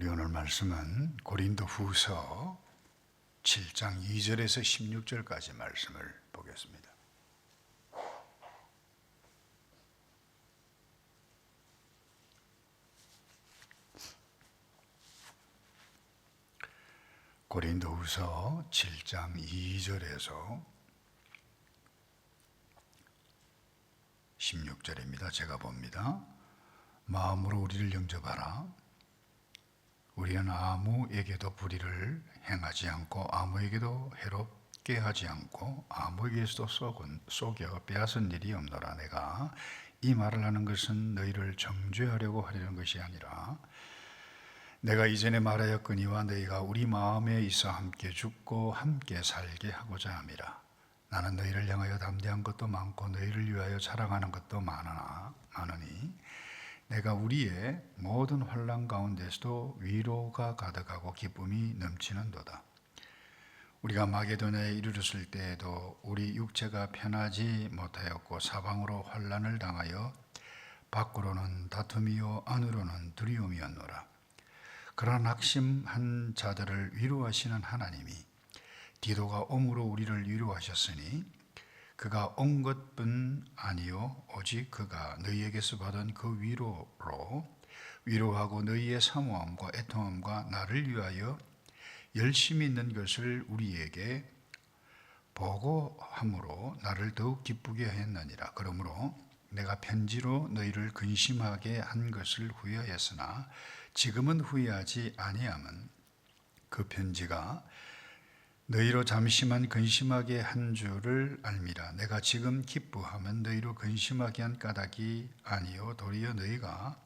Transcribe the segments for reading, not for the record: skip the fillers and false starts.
우리 오늘 말씀은 고린도후서 7장 2절에서 16절까지 말씀을 보겠습니다. 고린도후서 7장 2절에서 16절입니다. 제가 봅니다. 마음으로 우리를 영접하라. 우리는 아무에게도 불의를 행하지 않고 아무에게도 해롭게 하지 않고 아무에게서도 속여 빼앗은 일이 없노라. 내가 이 말을 하는 것은 너희를 정죄하려고 하려는 것이 아니라 내가 이전에 말하였거니와 너희가 우리 마음에 있어 함께 죽고 함께 살게 하고자 함이라. 나는 너희를 향하여 담대한 것도 많고 너희를 위하여 자랑하는 것도 많으니 내가 우리의 모든 환난 가운데서도 위로가 가득하고 기쁨이 넘치는도다. 우리가 마게도냐에 이르렀을 때에도 우리 육체가 편하지 못하였고 사방으로 환난을 당하여 밖으로는 다툼이요 안으로는 두려움이었노라. 그러나 낙심한 자들을 위로하시는 하나님이 디도가 옴으로 우리를 위로하셨으니 그가 온 것뿐 아니요 오직 그가 너희에게서 받은 그 위로로 위로하고 너희의 사모함과 애통함과 나를 위하여 열심히 있는 것을 우리에게 보고함으로 나를 더욱 기쁘게 하였느니라. 그러므로 내가 편지로 너희를 근심하게 한 것을 후회하였으나 지금은 후회하지 아니함은 그 편지가 너희로 잠시만 근심하게 한 줄을 알미라. 내가 지금 기뻐하면 너희로 근심하게 한 까닭이 아니요 도리어 너희가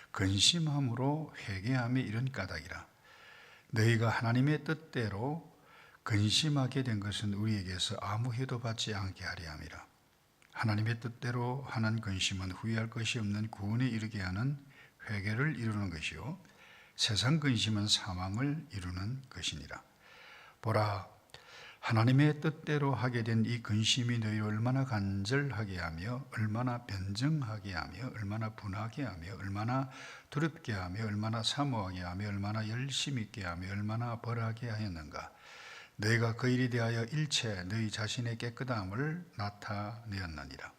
근심함으로 회개함이 이런 까닭이라. 너희가 하나님의 뜻대로 근심하게 된 것은 우리에게서 아무 해도 받지 않게 하려 함이라. 하나님의 뜻대로 하는 근심은 후회할 것이 없는 구원에 이르게 하는 회개를 이루는 것이요 세상 근심은 사망을 이루는 것이니라. 보라, 하나님의 뜻대로 하게 된 이 근심이 너희를 얼마나 간절하게 하며 얼마나 변정하게 하며 얼마나 분하게 하며 얼마나 두렵게 하며 얼마나 사모하게 하며 얼마나 열심 있게 하며 얼마나 벌하게 하였는가. 너희가 그 일에 대하여 일체 너희 자신의 깨끗함을 나타내었느니라.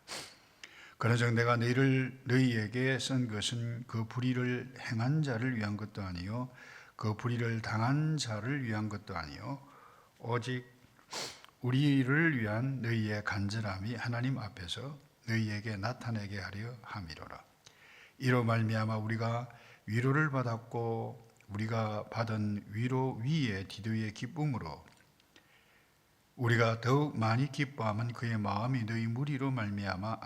그러즉 내가 너희에게 쓴 것은 그 불의를 행한 자를 위한 것도 아니요 그 불의를 당한 자를 위한 것도 아니요 오직 우리를 위한 너희의 간절함이 하나님 앞에서 너희에게 나타내게 하려 함이로라. 이로 말미암아 우리가 위로를 받았고 우리가 받은 위로 위에 디도의 기쁨으로 우리가 더욱 많이 기뻐하면 그의 마음이 너희 무리로 말미암아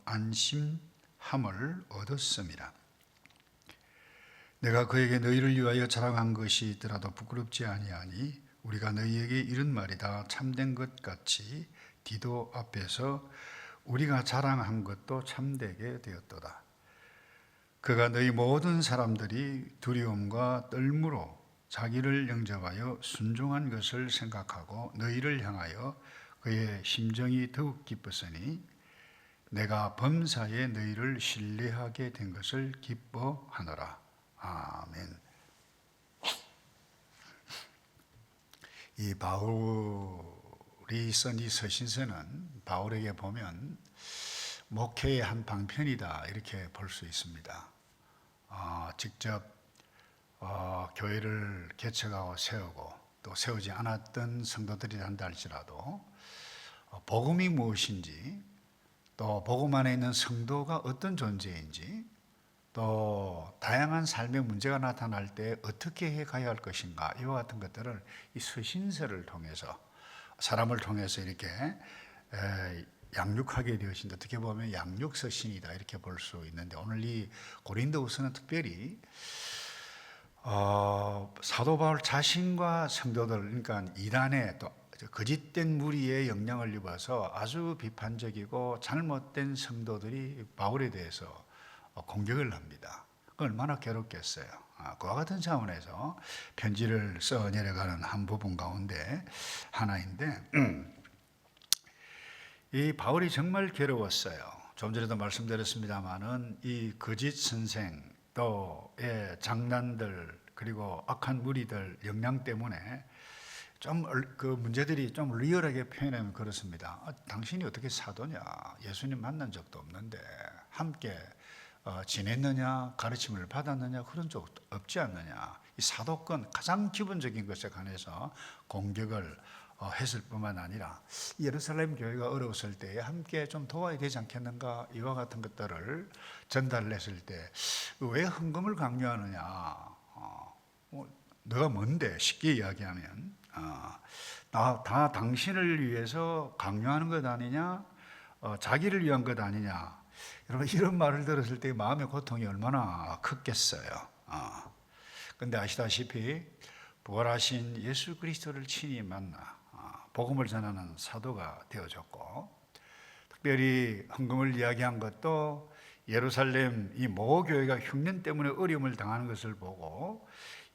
안심함을 얻었음이라. 내가 그에게 너희를 위하여 자랑한 것이 있더라도 부끄럽지 아니하니 우리가 너희에게 이런 말이 다 참된 것 같이 디도 앞에서 우리가 자랑한 것도 참되게 되었도다. 그가 너희 모든 사람들이 두려움과 떨므로 자기를 영접하여 순종한 것을 생각하고 너희를 향하여 그의 심정이 더욱 기뻤으니 내가 범사에 너희를 신뢰하게 된 것을 기뻐하노라. 아멘. 이 바울이 쓴 이 서신서는 바울에게 보면 목회의 한 방편이다 이렇게 볼 수 있습니다. 직접 교회를 개척하고 세우고 또 세우지 않았던 성도들이 한다 할지라도 복음이 무엇인지 또 복음 안에 있는 성도가 어떤 존재인지 또 다양한 삶의 문제가 나타날 때 어떻게 해가야 할 것인가 이와 같은 것들을 이 서신서를 통해서 사람을 통해서 이렇게 양육하게 되어진다. 어떻게 보면 양육서신이다 이렇게 볼 수 있는데 오늘 이 고린도후서는 특별히 사도 바울 자신과 성도들 그러니까 이단의 또 거짓된 무리의 영향을 입어서 아주 비판적이고 잘못된 성도들이 바울에 대해서 공격을 합니다. 얼마나 괴롭겠어요. 그와 같은 차원에서 편지를 써 내려가는 한 부분 가운데 하나인데 이 바울이 정말 괴로웠어요. 좀 전에도 말씀드렸습니다마는 이 거짓 선생 또 장난들 그리고 악한 무리들 영향 때문에 좀 그 문제들이 좀 리얼하게 표현하면 그렇습니다. 당신이 어떻게 사도냐? 예수님 만난 적도 없는데 함께 지냈느냐? 가르침을 받았느냐? 그런 적 없지 않느냐? 이 사도권 가장 기본적인 것에 관해서 공격을 했을 뿐만 아니라 예루살렘 교회가 어려웠을 때에 함께 좀 도와야 되지 않겠는가? 이와 같은 것들을 전달했을 때 왜 헌금을 강요하느냐? 너가 뭔데? 쉽게 이야기하면 다 당신을 위해서 강요하는 것 아니냐? 자기를 위한 것 아니냐? 여러분 이런 말을 들었을 때 마음의 고통이 얼마나 컸겠어요. 그런데 아시다시피 부활하신 예수 그리스도를 친히 만나 복음을 전하는 사도가 되어졌고, 특별히 헌금을 이야기한 것도 예루살렘 이 모교회가 흉년 때문에 어려움을 당하는 것을 보고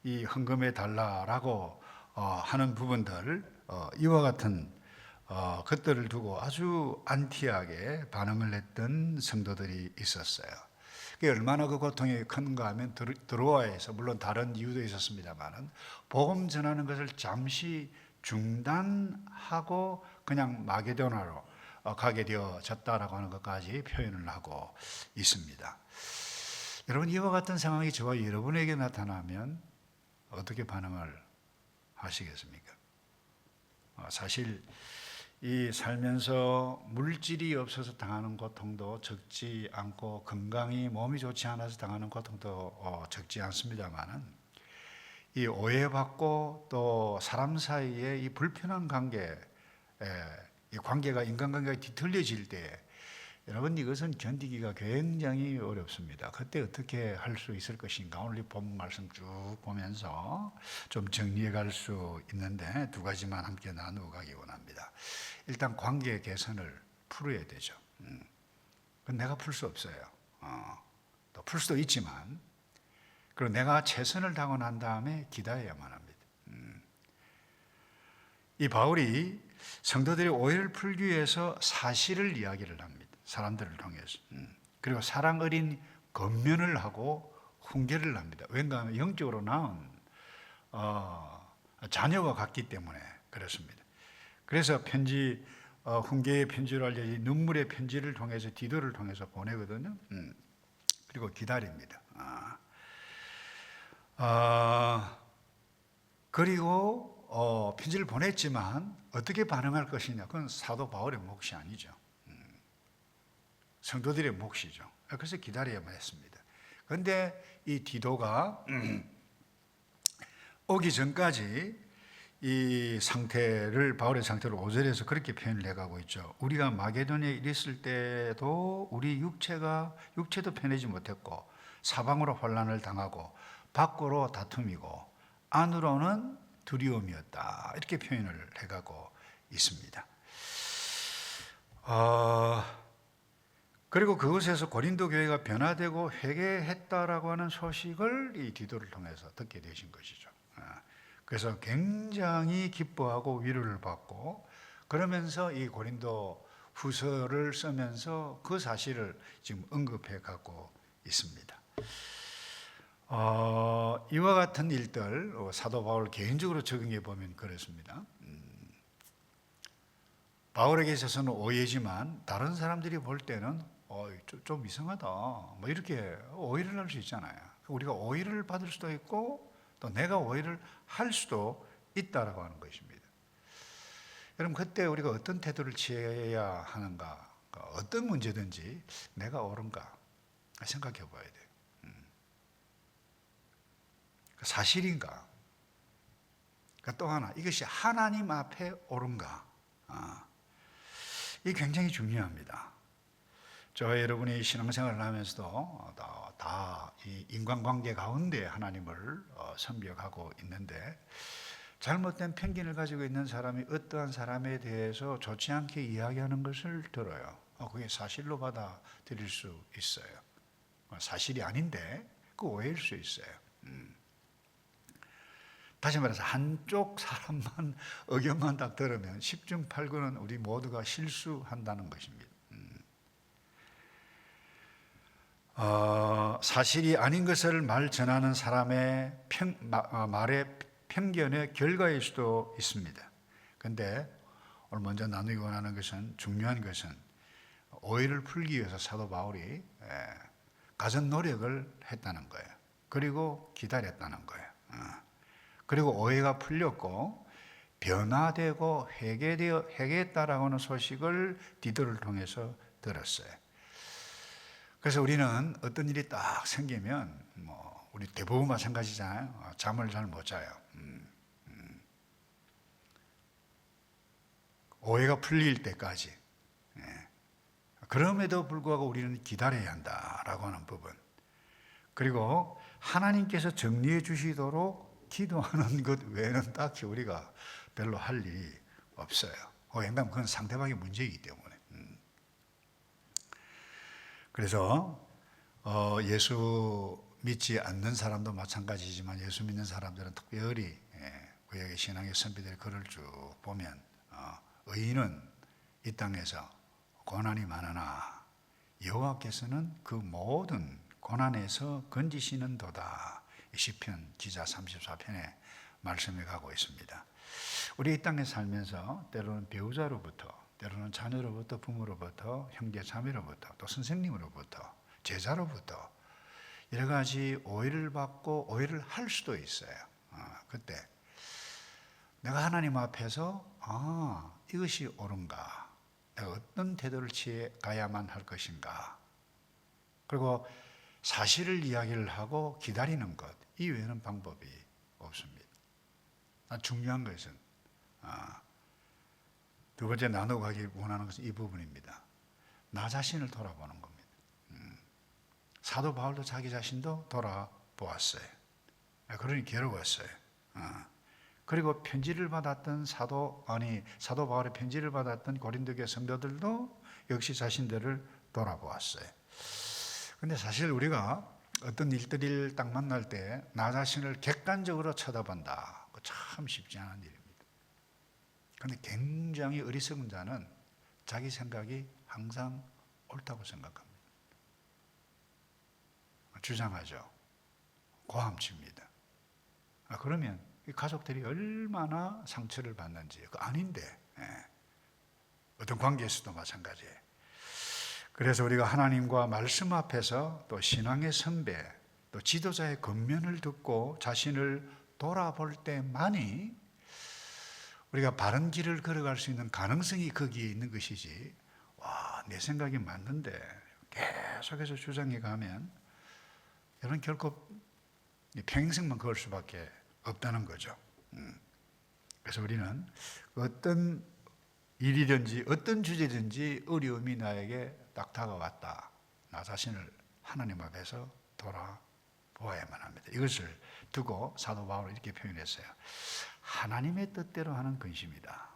이 헌금해 달라라고 하는 부분들, 이와 같은 것들을 두고 아주 안티하게 반응을 했던 성도들이 있었어요. 그게 얼마나 그 고통이 큰가 하면 드로아에서, 물론 다른 이유도 있었습니다만은 복음 전하는 것을 잠시 중단하고 그냥 마게도나로 가게 되어졌다라고 하는 것까지 표현을 하고 있습니다. 여러분 이와 같은 상황이 저와 여러분에게 나타나면 어떻게 반응을 하시겠습니까? 사실 이 살면서 물질이 없어서 당하는 고통도 적지 않고 건강이 몸이 좋지 않아서 당하는 고통도 적지 않습니다만은 이 오해받고 또 사람 사이에 이 불편한 관계, 이 관계가 인간관계가 뒤틀려질 때 여러분 이것은 견디기가 굉장히 어렵습니다. 그때 어떻게 할 수 있을 것인가? 오늘 이 본 말씀 쭉 보면서 좀 정리해 갈 수 있는데 두 가지만 함께 나누어 가기 원합니다. 일단 관계 개선을 풀어야 되죠. 그건 내가 풀 수 없어요. 또 풀 수도 있지만, 그리고 내가 최선을 다하고 난 다음에 기다려야만 합니다. 이 바울이 성도들의 오해를 풀기 위해서 사실을 이야기를 합니다. 사람들을 통해서. 그리고 사랑 어린 권면을 하고 훈계를 합니다. 왠가 하면 영적으로 낳은 자녀와 같기 때문에 그렇습니다. 그래서 훈계의 편지로 알려진 눈물의 편지를 통해서 디도를 통해서 보내거든요. 그리고 기다립니다. 그리고 편지를 보냈지만 어떻게 반응할 것이냐, 그건 사도 바울의 몫이 아니죠. 성도들의 몫이죠. 그래서 기다려야만 했습니다. 그런데 이 디도가 오기 전까지 이 상태를, 바울의 상태를 5절에서 그렇게 표현을 해가고 있죠. 우리가 마게도니아에 있을 때도 우리 육체도 편하지 못했고 사방으로 환난을 당하고 밖으로 다툼이고 안으로는 두려움이었다, 이렇게 표현을 해가고 있습니다. 그리고 그곳에서 고린도 교회가 변화되고 회개했다라고 하는 소식을 이 디도를 통해서 듣게 되신 것이죠. 그래서 굉장히 기뻐하고 위로를 받고, 그러면서 이 고린도 후서를 쓰면서 그 사실을 지금 언급해 가고 있습니다. 이와 같은 일들 사도 바울 개인적으로 적용해 보면 그렇습니다. 바울에게 있어서는 오해지만 다른 사람들이 볼 때는 좀 이상하다, 뭐 이렇게 오해를 할 수 있잖아요. 우리가 오해를 받을 수도 있고 또 내가 오해를 할 수도 있다라고 하는 것입니다. 여러분 그때 우리가 어떤 태도를 취해야 하는가, 어떤 문제든지 내가 옳은가 생각해 봐야 돼요. 사실인가? 또 하나, 이것이 하나님 앞에 옳은가? 이게 굉장히 중요합니다. 저와 여러분이 신앙생활을 하면서도 다 이 인간관계 가운데 하나님을 섬겨가고 있는데, 잘못된 편견을 가지고 있는 사람이 어떠한 사람에 대해서 좋지 않게 이야기하는 것을 들어요. 그게 사실로 받아들일 수 있어요. 사실이 아닌데 그 오해일 수 있어요. 다시 말해서 한쪽 사람만 의견만 딱 들으면 10중 8구는 우리 모두가 실수한다는 것입니다. 사실이 아닌 것을 말 전하는 사람의 말의 편견의 결과일 수도 있습니다. 그런데 오늘 먼저 나누기 원하는 것은, 중요한 것은 오해를 풀기 위해서 사도 바울이 가진 노력을 했다는 거예요. 그리고 기다렸다는 거예요. 그리고 오해가 풀렸고 변화되고 회개했다라고 하는 소식을 디도를 통해서 들었어요. 그래서 우리는 어떤 일이 딱 생기면 우리 대부분 마찬가지잖아요. 잠을 잘 못 자요. 오해가 풀릴 때까지. 그럼에도 불구하고 우리는 기다려야 한다라고 하는 부분. 그리고 하나님께서 정리해 주시도록 기도하는 것 외에는 딱히 우리가 별로 할 일이 없어요. 왜냐하면 그건 상대방의 문제이기 때문에. 그래서 예수 믿지 않는 사람도 마찬가지지만 예수 믿는 사람들은 특별히 구약의 신앙의 선비들의 글을 쭉 보면 의인은 이 땅에서 고난이 많으나 여호와께서는 그 모든 고난에서 건지시는도다. 시편 기자 34편에 말씀해 가고 있습니다. 우리 이 땅에 살면서 때로는 배우자로부터, 때로는 자녀로부터, 부모로부터, 형제 자매로부터, 또 선생님으로부터, 제자로부터 여러 가지 오해를 받고 오해를 할 수도 있어요. 그때 내가 하나님 앞에서 이것이 옳은가, 내가 어떤 태도를 취해 가야만 할 것인가, 그리고 사실을 이야기를 하고 기다리는 것 이외에는 방법이 없습니다. 중요한 것은 두 번째 나누고 가기 원하는 것은 이 부분입니다. 나 자신을 돌아보는 겁니다. 사도 바울도 자기 자신도 돌아보았어요. 그러니 괴로웠어요. 그리고 편지를 받았던 사도 바울의 편지를 받았던 고린도교회 성도들도 역시 자신들을 돌아보았어요. 근데 사실 우리가 어떤 일들을 딱 만날 때 나 자신을 객관적으로 쳐다본다. 참 쉽지 않은 일입니다. 그런데 굉장히 어리석은 자는 자기 생각이 항상 옳다고 생각합니다. 주장하죠. 고함칩니다. 그러면 이 가족들이 얼마나 상처를 받는지, 그거 아닌데, 어떤 관계에서도 마찬가지예요. 그래서 우리가 하나님과 말씀 앞에서 또 신앙의 선배, 또 지도자의 권면을 듣고 자신을 돌아볼 때만이 우리가 바른 길을 걸어갈 수 있는 가능성이 거기에 있는 것이지, 내 생각이 맞는데 계속해서 주장해 가면 여러분 결코 평생만 그럴 수밖에 없다는 거죠. 그래서 우리는 어떤 일이든지 어떤 주제든지 어려움이 나에게 딱 다가왔다, 나 자신을 하나님 앞에서 돌아보아야만 합니다. 이것을 두고 사도 바울은 이렇게 표현했어요. 하나님의 뜻대로 하는 근심이다.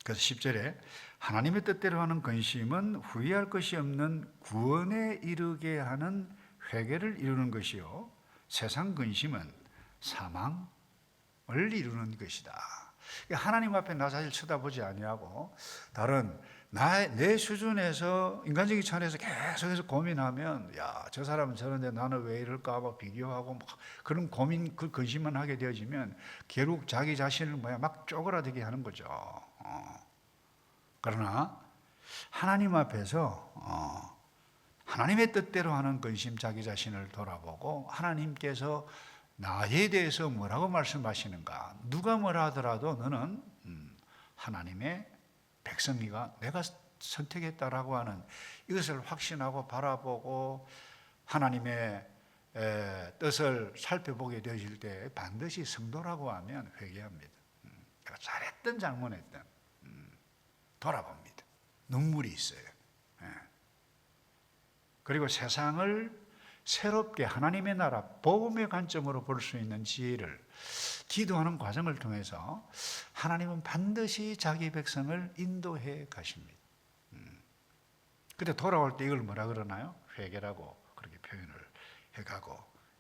그래서 10절에 하나님의 뜻대로 하는 근심은 후회할 것이 없는 구원에 이르게 하는 회개를 이루는 것이요, 세상 근심은 사망을 이루는 것이다. 하나님 앞에 나 자신을 쳐다보지 아니하고 다른 내 수준에서 인간적인 차원에서 계속해서 고민하면, 저 사람은 저런데 나는 왜 이럴까 막 비교하고 그런 고민, 그 근심만 하게 되어지면 결국 자기 자신을 막 쪼그라들게 하는 거죠. 그러나 하나님 앞에서 하나님의 뜻대로 하는 근심, 자기 자신을 돌아보고 하나님께서 나에 대해서 뭐라고 말씀하시는가, 누가 뭐라 하더라도 너는 하나님의 백성이가 내가 선택했다라고 하는 이것을 확신하고 바라보고 하나님의 뜻을 살펴보게 되실 때 반드시 성도라고 하면 회개합니다. 내가 잘했든 잘못했든 돌아봅니다. 눈물이 있어요. 그리고 세상을 새롭게 하나님의 나라, 복음의 관점으로 볼 수 있는 지혜를 기도하는 과정을 통해서 하나님은 반드시 자기 백성을 인도해 가십니다. 근데 돌아올 때 이걸 뭐라 그러나요? 회개라고 그렇게 표현을 해가고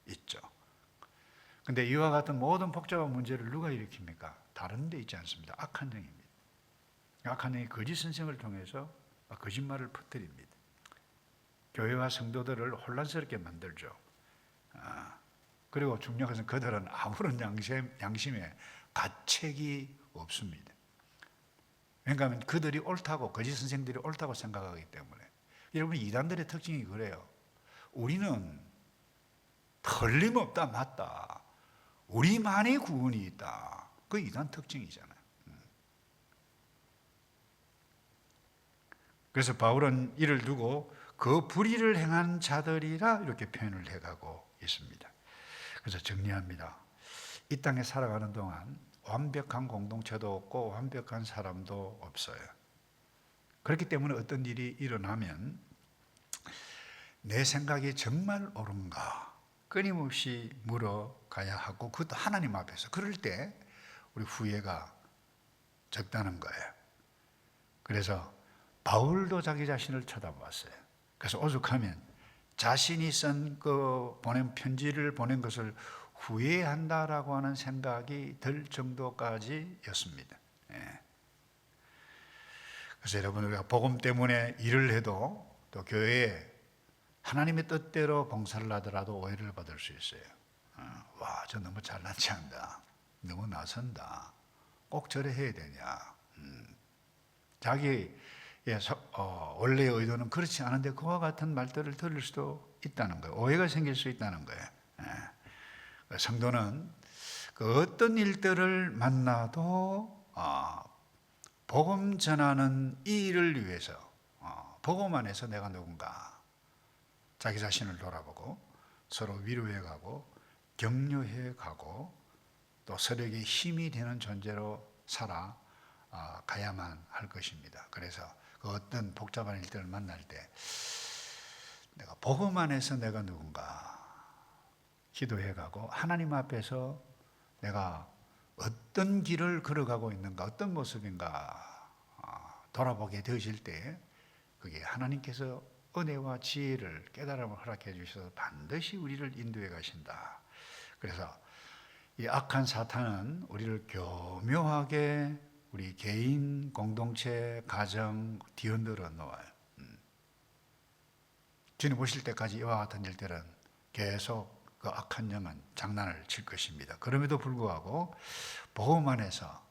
있죠. 근데 이와 같은 모든 복잡한 문제를 누가 일으킵니까? 다른 데 있지 않습니다. 악한 영입니다. 악한 영이 거짓 선생을 통해서 거짓말을 퍼뜨립니다. 교회와 성도들을 혼란스럽게 만들죠. 그리고 중요한 것은 그들은 아무런 양심에 가책이 없습니다. 왜냐하면 그들이 옳다고, 거짓 선생들이 옳다고 생각하기 때문에. 여러분, 이단들의 특징이 그래요. 우리는 틀림없다, 맞다. 우리만의 구원이 있다. 그 이단 특징이잖아요. 그래서 바울은 이를 두고 그 불의를 행한 자들이라 이렇게 표현을 해가고 있습니다. 그래서 정리합니다. 이 땅에 살아가는 동안 완벽한 공동체도 없고 완벽한 사람도 없어요. 그렇기 때문에 어떤 일이 일어나면 내 생각이 정말 옳은가 끊임없이 물어가야 하고, 그것도 하나님 앞에서. 그럴 때 우리 후회가 적다는 거예요. 그래서 바울도 자기 자신을 쳐다봤어요. 그래서 오죽하면 자신이 쓴 그 보낸 편지를 보낸 것을 후회한다라고 하는 생각이 들 정도까지였습니다. 그래서 여러분, 우리가 복음 때문에 일을 해도 또 교회에 하나님의 뜻대로 봉사를 하더라도 오해를 받을 수 있어요. 와, 저 너무 잘난 체한다. 너무 나선다. 꼭 저래 해야 되냐. 자기 원래의 의도는 그렇지 않은데 그와 같은 말들을 들을 수도 있다는 거예요. 오해가 생길 수 있다는 거예요. 성도는 그 어떤 일들을 만나도 복음 전하는 이 일을 위해서 복음 안에서 내가 누군가 자기 자신을 돌아보고 서로 위로해가고 격려해가고 또 서로에게 힘이 되는 존재로 살아가야만 할 것입니다. 그래서 그 어떤 복잡한 일들을 만날 때 내가 복음 안에서 내가 누군가 기도해가고 하나님 앞에서 내가 어떤 길을 걸어가고 있는가, 어떤 모습인가 돌아보게 되어질 때 그게 하나님께서 은혜와 지혜를, 깨달음을 허락해 주셔서 반드시 우리를 인도해 가신다. 그래서 이 악한 사탄은 우리를 교묘하게 우리 개인, 공동체, 가정 뒤흔들어 놓아요. 주님 오실 때까지 이와 같은 일들은 계속 그 악한 영은 장난을 칠 것입니다. 그럼에도 불구하고 복음 안에서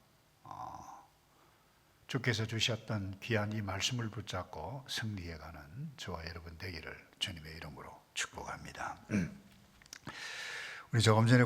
주께서 주셨던 귀한 이 말씀을 붙잡고 승리해가는 저와 여러분 되기를 주님의 이름으로 축복합니다. 우리 조금 전에